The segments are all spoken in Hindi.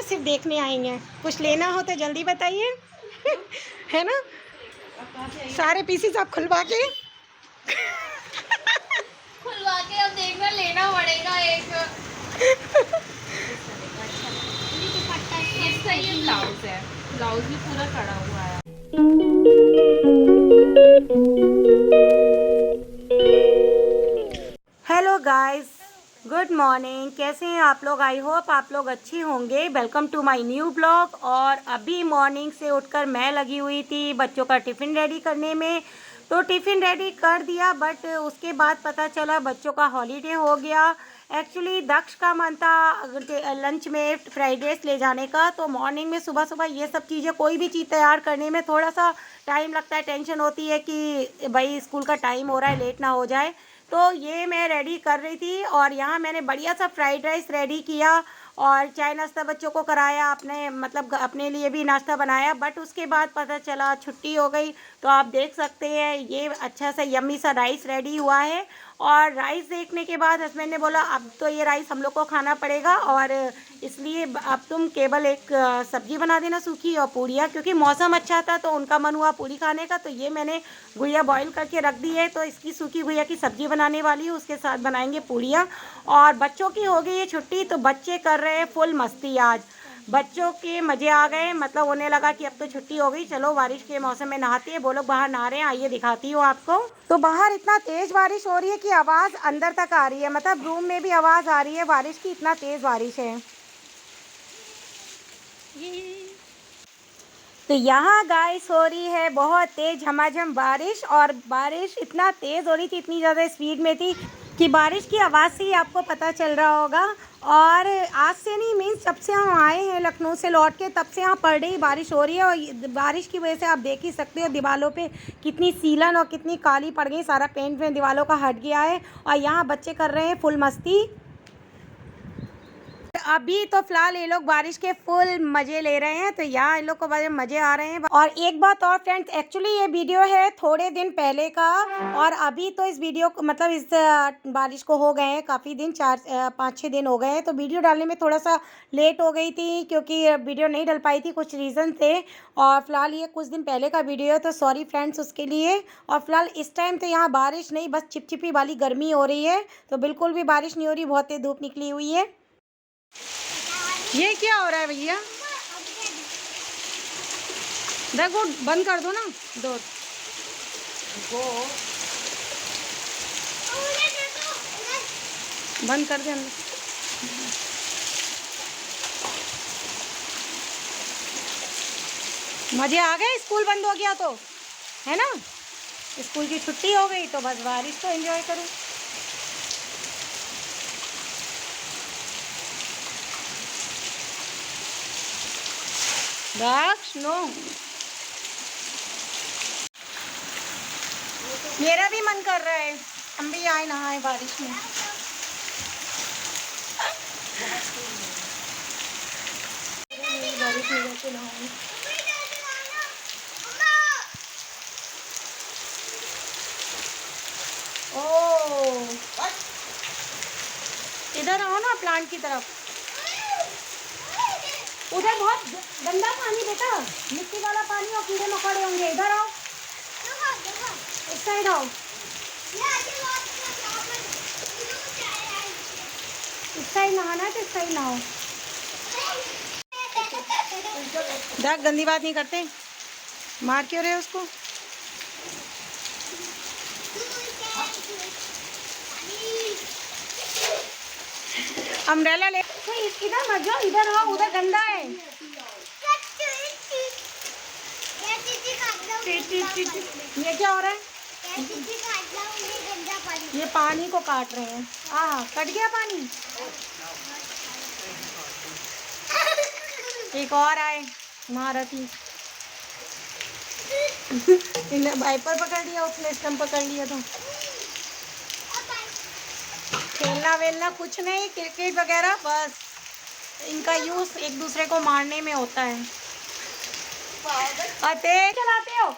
सिर्फ देखने आई हैं? कुछ लेना हो तो जल्दी बताइए। है ना, सारे पीसीस आप खुलवा के अब देखना, लेना पड़ेगा एक। इसका ये ब्लाउज है, ब्लाउज भी पूरा कड़ा हुआ है। Hello guys, good morning. कैसे हैं आप लोग? आई होप आप लोग अच्छे होंगे। Welcome to my new blog. और अभी मॉर्निंग से उठकर मैं लगी हुई थी बच्चों का टिफ़िन रेडी करने में। तो टिफ़िन रेडी कर दिया, बट उसके बाद पता चला बच्चों का हॉलीडे हो गया। एक्चुअली दक्ष का मन था लंच में फ्राइड राइस ले जाने का। तो मॉर्निंग में सुबह सुबह ये सब चीज़ें, कोई भी चीज़ तैयार करने में थोड़ा सा टाइम लगता है, टेंशन होती है कि भाई स्कूल का टाइम हो रहा है, लेट ना हो जाए। तो ये मैं रेडी कर रही थी और यहाँ मैंने बढ़िया सा फ्राइड राइस रेडी किया और चाय नाश्ता बच्चों को कराया, अपने मतलब अपने लिए भी नाश्ता बनाया। बट उसके बाद पता चला छुट्टी हो गई। तो आप देख सकते हैं ये अच्छा सा यम्मी सा राइस रेडी हुआ है। और राइस देखने के बाद हस्बैंड ने बोला अब तो ये राइस हम लोग को खाना पड़ेगा, और इसलिए अब तुम केवल एक सब्जी बना देना सूखी और पूड़ियाँ, क्योंकि मौसम अच्छा था तो उनका मन हुआ पूड़ी खाने का। तो ये मैंने गुड़िया बॉईल करके रख दी है, तो इसकी सूखी गुड़िया की सब्जी बनाने वाली हूँ, उसके साथ बनाएंगे पूड़ियाँ। और बच्चों की हो गई है छुट्टी, तो बच्चे कर रहे हैं फुल मस्ती आज। बच्चों के मज़े आ गए, मतलब उन्हें लगा कि अब तो छुट्टी हो गई, चलो बारिश के मौसम में नहाते हैं। वो लोग बाहर नहा रहे हैं, आइए दिखाती हूँ आपको। तो बाहर इतना तेज़ बारिश हो रही है कि आवाज़ अंदर तक आ रही है, मतलब रूम में भी आवाज़ आ रही है बारिश की, इतना तेज़ बारिश है। तो यहाँ गाइस हो रही है बहुत तेज़ झमाझम बारिश, और बारिश इतना तेज़ हो रही थी, इतनी ज़्यादा स्पीड में थी कि बारिश की आवाज़ से ही आपको पता चल रहा होगा। और आज से नहीं, मीन्स जब से हम आए हैं लखनऊ से लौट के, तब से यहाँ पर डे बारिश हो रही है। और बारिश की वजह से आप देख ही सकते हो दीवारों पे कितनी सीलन और कितनी काली पड़ गई, सारा पेंट वेंट दीवारों का हट गया है। और यहाँ बच्चे कर रहे हैं फुल मस्ती। अभी तो फिलहाल ये लोग बारिश के फुल मज़े ले रहे हैं, तो यहाँ इन लोग को बड़े मज़े आ रहे हैं। और एक बात और फ्रेंड्स, एक्चुअली ये वीडियो है थोड़े दिन पहले का, और अभी तो इस वीडियो को मतलब इस बारिश को हो गए हैं काफ़ी दिन, 4-5-6 दिन हो गए हैं। तो वीडियो डालने में थोड़ा सा लेट हो गई थी, क्योंकि वीडियो नहीं डल पाई थी, कुछ रीज़न थे। और फिलहाल ये कुछ दिन पहले का वीडियो है, तो सॉरी फ्रेंड्स उसके लिए। और फिलहाल इस टाइम तो यहाँ बारिश नहीं, बस चिपचिपी वाली गर्मी हो रही है, तो बिल्कुल भी बारिश नहीं हो रही, बहुत तेज धूप निकली हुई है। ये क्या हो रहा है भैया? देखो बंद कर दो ना डोर। बंद कर दे अंदर। मजे आ गए, स्कूल बंद हो गया तो, है ना? स्कूल की छुट्टी हो गई तो बस बारिश तो एंजॉय करो। दक्ष नो, मेरा भी मन कर रहा है हम भी आए नहाए बारिश में। बारिश में जाके नहाए। ओ इधर आओ ना प्लांट की तरफ। उधर बहुत गंदा पानी बेटा, मिट्टी वाला पानी और कीड़े मकोड़े होंगे। इधर आओ, इस साइड आओ, इस साइड नहाना है तो इस साइड नहाओ। देख गंदी बात नहीं करते, मार क्यों रहे उसको? अम्ब्रेला ले, तो इधर मत जाओ, इधर आओ, उधर गंदा है। ये क्या हो रहा है? ये पानी को काट रहे हैं। कट गया पानी। एक और आए महारथी। इन्हें वाइपर पकड़ लिया, उसने स्टम्प पकड़ लिया। तो खेलना वेलना कुछ नहीं, क्रिकेट वगैरह बस इनका यूज एक दूसरे को मारने में होता है। तेज चलाते हो।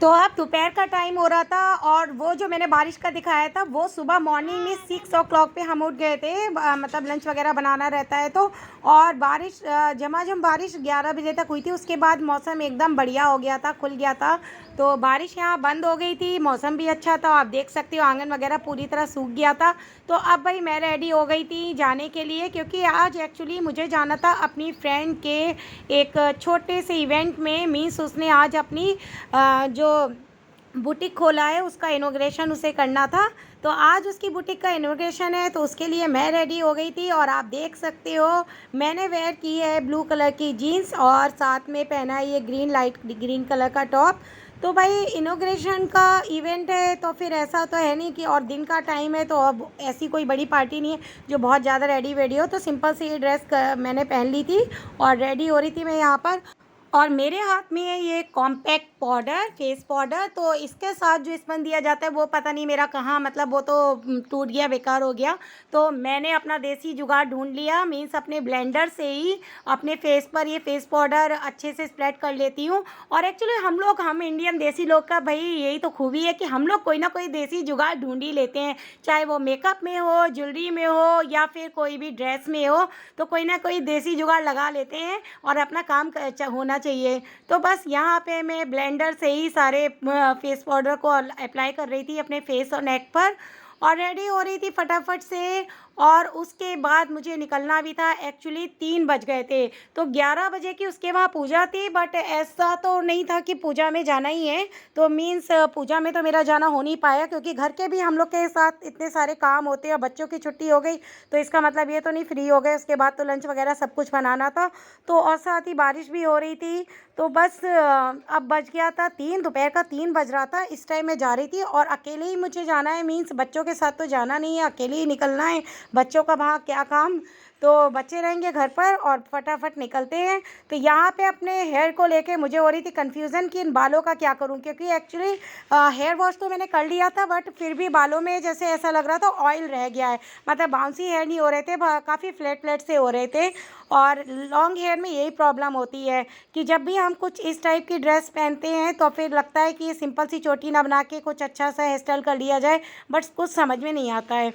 तो अब दोपहर का टाइम हो रहा था और वो जो मैंने बारिश का दिखाया था वो सुबह मॉर्निंग में 6 o'clock पे हम उठ गए थे, मतलब लंच वगैरह बनाना रहता है तो। और बारिश झमाझम बारिश 11 बजे तक हुई थी। उसके बाद मौसम एकदम बढ़िया हो गया था, खुल गया था। तो बारिश यहाँ बंद हो गई थी, मौसम भी अच्छा था। आप देख सकते हो आंगन वगैरह पूरी तरह सूख गया था। तो अब भाई मैं रेडी हो गई थी जाने के लिए, क्योंकि आज एक्चुअली मुझे जाना था अपनी फ्रेंड के एक छोटे से इवेंट में। मीन्स उसने आज अपनी जो बुटीक खोला है उसका इनॉग्रेशन उसे करना था। तो आज उसकी बुटीक का इनॉग्रेशन है, तो उसके लिए मैं रेडी हो गई थी। और आप देख सकते हो मैंने वेयर की है ब्लू कलर की जीन्स और साथ में पहना है ये लाइट ग्रीन कलर का टॉप। तो भाई इनॉग्रेशन का इवेंट है तो फिर ऐसा तो है नहीं कि, और दिन का टाइम है तो अब ऐसी कोई बड़ी पार्टी नहीं है जो बहुत ज़्यादा रेडी वेडी हो। तो सिंपल सी ड्रेस मैंने पहन ली थी और रेडी हो रही थी मैं यहाँ पर। और मेरे हाथ में है ये कॉम्पैक्ट पाउडर, फेस पाउडर। तो इसके साथ जो स्पंज दिया जाता है वो पता नहीं मेरा कहाँ, मतलब वो तो टूट गया, बेकार हो गया। तो मैंने अपना देसी जुगाड़ ढूंढ लिया। मीन्स अपने ब्लेंडर से ही अपने फेस पर ये फेस पाउडर अच्छे से स्प्रेड कर लेती हूँ। और एक्चुअली हम इंडियन देसी लोग का भाई यही तो खूबी है कि हम लोग कोई ना कोई देसी जुगाड़ ढूंढ ही लेते हैं, चाहे वो मेकअप में हो, ज्वेलरी में हो या फिर कोई भी ड्रेस में हो। तो कोई ना कोई देसी जुगाड़ लगा लेते हैं और अपना काम होना चाहिए। तो बस यहाँ पे मैं ब्लेंडर से ही सारे फेस पाउडर को अप्लाई कर रही थी अपने फेस और नेक पर और रेडी हो रही थी फटाफट से। और उसके बाद मुझे निकलना भी था। एक्चुअली 3 बज गए थे, तो 11 बजे की उसके वहाँ पूजा थी। बट ऐसा तो नहीं था कि पूजा में जाना ही है, तो मीन्स पूजा में तो मेरा जाना हो नहीं पाया, क्योंकि घर के भी हम लोग के साथ इतने सारे काम होते हैं और बच्चों की छुट्टी हो गई तो इसका मतलब ये तो नहीं फ्री हो गए। उसके बाद तो लंच वगैरह सब कुछ बनाना था, तो और साथ ही बारिश भी हो रही थी। तो बस अब बज गया था 3, दोपहर का 3 बज रहा था। इस टाइम मैं जा रही थी और अकेले ही मुझे जाना है। मीन्स बच्चों के साथ तो जाना नहीं है, अकेले ही निकलना है। बच्चों का वहाँ क्या काम, तो बच्चे रहेंगे घर पर और फटाफट निकलते हैं। तो यहाँ पे अपने हेयर को लेके मुझे हो रही थी कन्फ्यूज़न कि इन बालों का क्या करूँ, क्योंकि एक्चुअली हेयर वॉश तो मैंने कर लिया था बट फिर भी बालों में जैसे ऐसा लग रहा था ऑयल रह गया है। मतलब बाउंसी हेयर नहीं हो रहे थे, काफ़ी फ्लैट फ्लैट से हो रहे थे। और लॉन्ग हेयर में यही प्रॉब्लम होती है कि जब भी हम कुछ इस टाइप की ड्रेस पहनते हैं तो फिर लगता है कि सिंपल सी चोटी ना बना के कुछ अच्छा सा हेयर स्टाइल कर लिया जाए, बट कुछ समझ में नहीं आता है।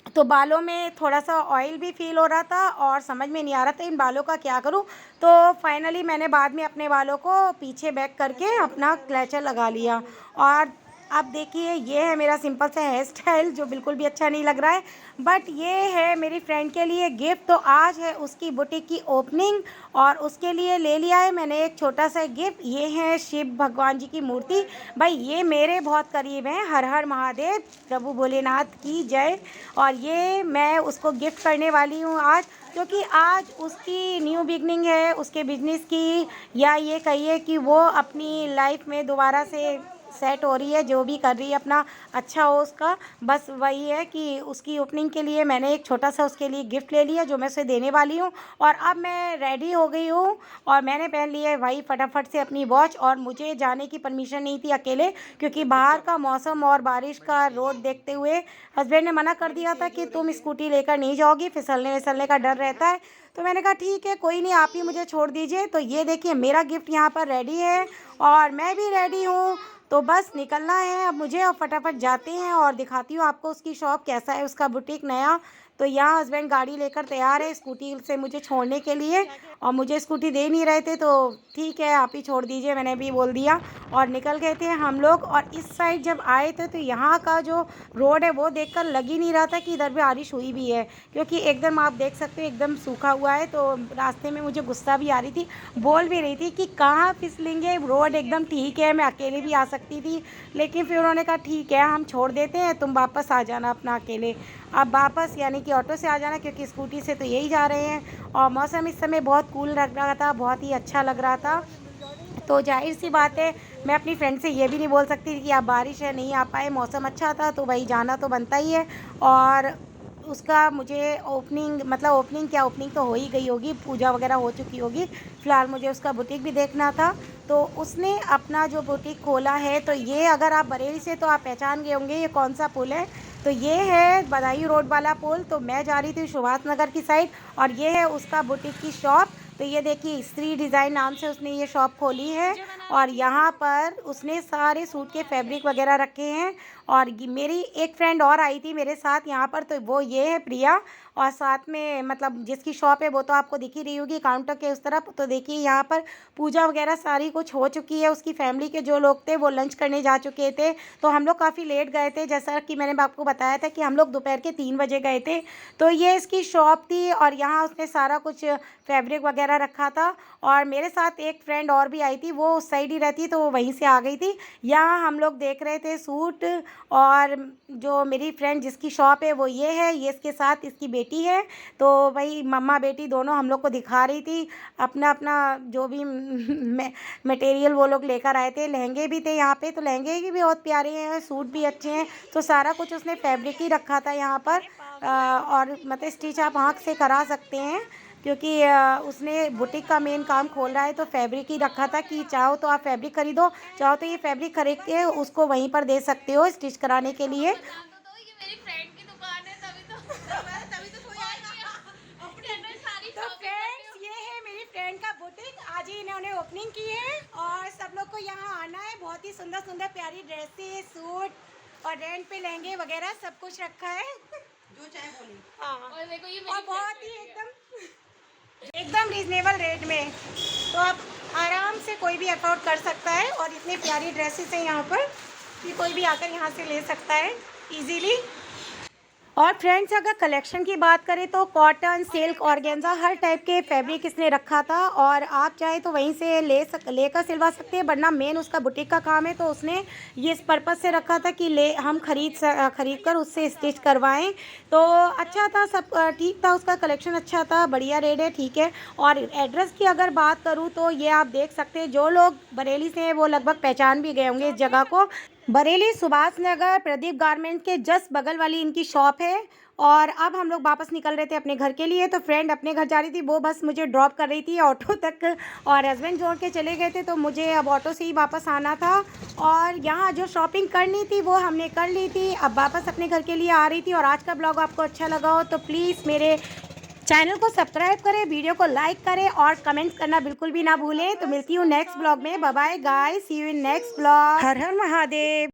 तो बालों में थोड़ा सा ऑयल भी फील हो रहा था और समझ में नहीं आ रहा था इन बालों का क्या करूं। तो फाइनली मैंने बाद में अपने बालों को पीछे बैक करके अपना क्लचर लगा लिया। और अब देखिए ये है मेरा सिंपल सा हेयर स्टाइल जो बिल्कुल भी अच्छा नहीं लग रहा है, बट ये है मेरी फ्रेंड के लिए गिफ्ट। तो आज है उसकी बुटीक की ओपनिंग और उसके लिए ले लिया है मैंने एक छोटा सा गिफ्ट। ये है शिव भगवान जी की मूर्ति। भाई ये मेरे बहुत करीब हैं। हर हर महादेव, प्रभु भोलेनाथ की जय। और ये मैं उसको गिफ्ट करने वाली हूँ आज, क्योंकि आज उसकी न्यू बिगनिंग है उसके बिजनेस की, या ये कहिए कि वो अपनी लाइफ में दोबारा से सेट हो रही है, जो भी कर रही है अपना अच्छा हो उसका। बस वही है कि उसकी ओपनिंग के लिए मैंने एक छोटा सा उसके लिए गिफ्ट ले लिया जो मैं उसे देने वाली हूँ। और अब मैं रेडी हो गई हूँ और मैंने पहन लिया है भाई फटाफट से अपनी वॉच। और मुझे जाने की परमिशन नहीं थी अकेले, क्योंकि बाहर का मौसम और बारिश का रोड देखते हुए हस्बैंड ने मना कर दिया था कि तुम स्कूटी लेकर नहीं जाओगी, फिसलने विसलने का डर रहता है। तो मैंने कहा ठीक है कोई नहीं, आप ही मुझे छोड़ दीजिए। तो ये देखिए मेरा गिफ्ट यहाँ पर रेडी है और मैं भी रेडी हूँ। तो बस निकलना है अब मुझे और फटाफट जाते हैं और दिखाती हूँ आपको उसकी शॉप कैसा है, उसका बुटीक नया। तो यहाँ हस्बैंड गाड़ी लेकर तैयार है स्कूटी से मुझे छोड़ने के लिए, और मुझे स्कूटी दे नहीं रहे थे तो ठीक है आप ही छोड़ दीजिए, मैंने भी बोल दिया। और निकल गए थे हम लोग। और इस साइड जब आए थे तो यहाँ का जो रोड है वो देखकर लग ही नहीं रहा था कि इधर भी बारिश हुई भी है, क्योंकि एकदम आप देख सकते हो एकदम सूखा हुआ है। तो रास्ते में मुझे गुस्सा भी आ रही थी, बोल भी रही थी कि कहाँ फिसलेंगे, रोड एकदम ठीक है, मैं अकेले भी आ सकती थी। लेकिन फिर उन्होंने कहा ठीक है हम छोड़ देते हैं, तुम वापस आ जाना अपना अकेले। अब वापस यानी कि ऑटो से आ जाना, क्योंकि स्कूटी से तो यही जा रहे हैं। और मौसम इस समय बहुत कूल लग रहा था, बहुत ही अच्छा लग रहा था। तो जाहिर सी बात है मैं अपनी फ्रेंड से ये भी नहीं बोल सकती कि आप बारिश है नहीं आ पाए, मौसम अच्छा था तो भाई जाना तो बनता ही है। और उसका मुझे ओपनिंग, मतलब ओपनिंग क्या, ओपनिंग तो हो ही गई होगी, पूजा वगैरह हो चुकी होगी। फ़िलहाल मुझे उसका बुटीक भी देखना था। तो उसने अपना जो बुटीक खोला है, तो ये अगर आप बरेली से तो आप पहचान गए होंगे ये कौन सा पुल है। तो ये है बदायूं रोड वाला पुल। तो मैं जा रही थी सुभाष नगर की साइड और ये है उसका बुटीक की शॉप। तो ये देखिए स्त्री डिज़ाइन नाम से उसने ये शॉप खोली है और यहाँ पर उसने सारे सूट के फैब्रिक वगैरह रखे हैं। और मेरी एक फ्रेंड और आई थी मेरे साथ यहाँ पर, तो वो ये है प्रिया, और साथ में मतलब जिसकी शॉप है वो तो आपको दिख ही रही होगी काउंटर के उस तरफ। तो देखिए यहाँ पर पूजा वगैरह सारी कुछ हो चुकी है। उसकी फैमिली के जो लोग थे वो लंच करने जा चुके थे, तो हम लोग काफ़ी लेट गए थे। जैसा कि मैंने आपको बताया था कि हम लोग दोपहर के 3 बजे गए थे। तो ये इसकी शॉप थी और यहाँ उसने सारा कुछ फैब्रिक वगैरह रखा था। और मेरे साथ एक फ्रेंड और भी आई थी, वो उस साइड ही रहती, तो वो वहीं से आ गई थी। यहाँ हम लोग देख रहे थे सूट। और जो मेरी फ्रेंड जिसकी शॉप है वो ये है, ये इसके साथ इसकी बेटी है। तो भाई मम्मा बेटी दोनों हम लोग को दिखा रही थी अपना अपना जो भी मटेरियल वो लोग लेकर आए थे। लहंगे भी थे यहाँ पे, तो लहंगे भी बहुत प्यारे हैं, सूट भी अच्छे हैं। तो सारा कुछ उसने फैब्रिक ही रखा था यहाँ पर। और मतलब स्टिच आप आँख से करा सकते हैं, क्योंकि उसने बुटीक का मेन काम खोल रहा है। तो फैब्रिक ही रखा था कि चाहो तो आप फैब्रिक खरीदो, चाहो तो ये फैब्रिक खरीद के उसको वहीं पर दे सकते हो स्टिच कराने के लिए। ये मेरी फ्रेंड की दुकान है, तभी तो कोई आएगा अपने अंदर सारी तो फ्रेंड्स ये है मेरी फ्रेंड का बुटीक, आज ही इन्होंने ओपनिंग की है और सब लोग को यहाँ आना है। बहुत ही सुंदर सुंदर प्यारी ड्रेसेस, सूट और रेंट पे लहंगे वगैरह सब कुछ रखा है, जो चाहे बोले। हाँ, और देखो ये और बहुत ही एकदम रीजनेबल रेट में, तो आप आराम से कोई भी अफोर्ड कर सकता है। और इतनी प्यारी ड्रेसेस हैं यहाँ पर कि कोई भी आकर यहाँ से ले सकता है इजीली। और फ्रेंड्स अगर कलेक्शन की बात करें तो कॉटन, सिल्क, ऑर्गेन्जा हर टाइप के फैब्रिक इसने रखा था। और आप चाहे तो वहीं से लेकर सिलवा सकते हैं, वरना मेन उसका बुटीक का काम है, तो उसने ये इस पर्पज़ से रखा था कि हम खरीद कर उससे स्टिच करवाएं। तो अच्छा था, सब ठीक था, उसका कलेक्शन अच्छा था, बढ़िया रेट है, ठीक है। और एड्रेस की अगर बात करूँ तो ये आप देख सकते हैं, जो लोग बरेली से हैं वो लगभग पहचान भी गए होंगे इस जगह को। बरेली सुभाष नगर प्रदीप गारमेंट के जस्ट बगल वाली इनकी शॉप है। और अब हम लोग वापस निकल रहे थे अपने घर के लिए। तो फ्रेंड अपने घर जा रही थी, वो बस मुझे ड्रॉप कर रही थी ऑटो तक, और हस्बैंड जोड़ के चले गए थे, तो मुझे अब ऑटो से ही वापस आना था। और यहाँ जो शॉपिंग करनी थी वो हमने कर ली थी, अब वापस अपने घर के लिए आ रही थी। और आज का ब्लॉग आपको अच्छा लगा हो तो प्लीज़ मेरे चैनल को सब्सक्राइब करें, वीडियो को लाइक करें और कमेंट करना बिल्कुल भी ना भूलें। तो मिलती हूँ नेक्स्ट ब्लॉग में। Bye bye guys, see you in next blog. Har Har Mahadev.